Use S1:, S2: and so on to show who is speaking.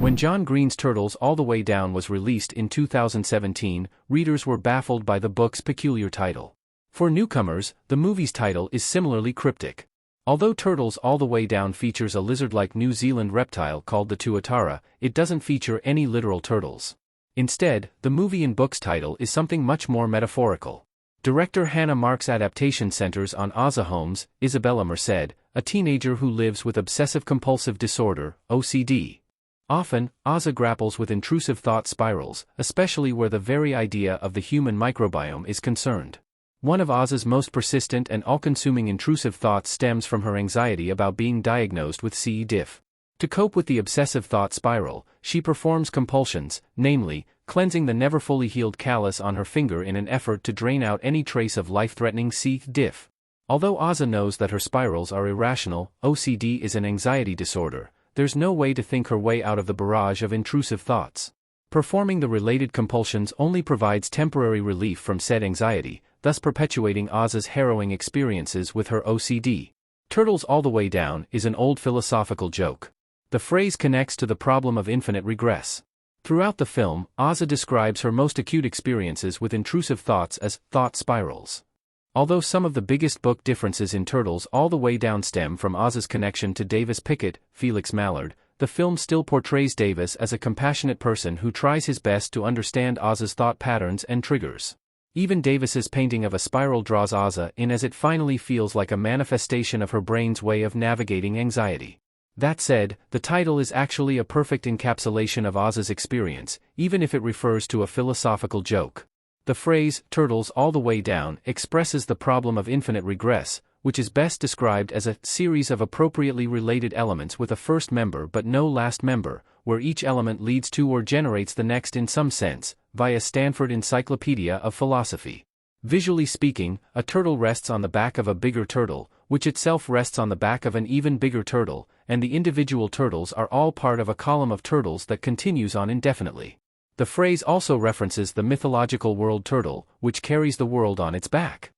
S1: When John Green's Turtles All the Way Down was released in 2017, readers were baffled by the book's peculiar title. For newcomers, the movie's title is similarly cryptic. Although Turtles All the Way Down features a lizard-like New Zealand reptile called the tuatara, it doesn't feature any literal turtles. Instead, the movie and book's title is something much more metaphorical. Director Hannah Marks' adaptation centers on Ozza Holmes, Isabella Merced, a teenager who lives with obsessive-compulsive disorder, OCD. Often, Ozza grapples with intrusive thought spirals, especially where the very idea of the human microbiome is concerned. One of Ozza's most persistent and all-consuming intrusive thoughts stems from her anxiety about being diagnosed with C. diff. To cope with the obsessive thought spiral, she performs compulsions, namely, cleansing the never fully healed callus on her finger in an effort to drain out any trace of life-threatening C. diff. Although Ozza knows that her spirals are irrational, OCD is an anxiety disorder, there's no way to think her way out of the barrage of intrusive thoughts. Performing the related compulsions only provides temporary relief from said anxiety, thus perpetuating Ozza's harrowing experiences with her OCD. Turtles All the Way Down is an old philosophical joke. The phrase connects to the problem of infinite regress. Throughout the film, Ozza describes her most acute experiences with intrusive thoughts as thought spirals. Although some of the biggest book differences in Turtles All the Way Down stem from Ozza's connection to Davis Pickett, Felix Mallard, the film still portrays Davis as a compassionate person who tries his best to understand Ozza's thought patterns and triggers. Even Davis's painting of a spiral draws Ozza in as it finally feels like a manifestation of her brain's way of navigating anxiety. That said, the title is actually a perfect encapsulation of Ozza's experience, even if it refers to a philosophical joke. The phrase, Turtles All the Way Down, expresses the problem of infinite regress, which is best described as a series of appropriately related elements with a first member but no last member, where each element leads to or generates the next in some sense, via Stanford Encyclopedia of Philosophy. Visually speaking, a turtle rests on the back of a bigger turtle, which itself rests on the back of an even bigger turtle, and the individual turtles are all part of a column of turtles that continues on indefinitely. The phrase also references the mythological world turtle, which carries the world on its back.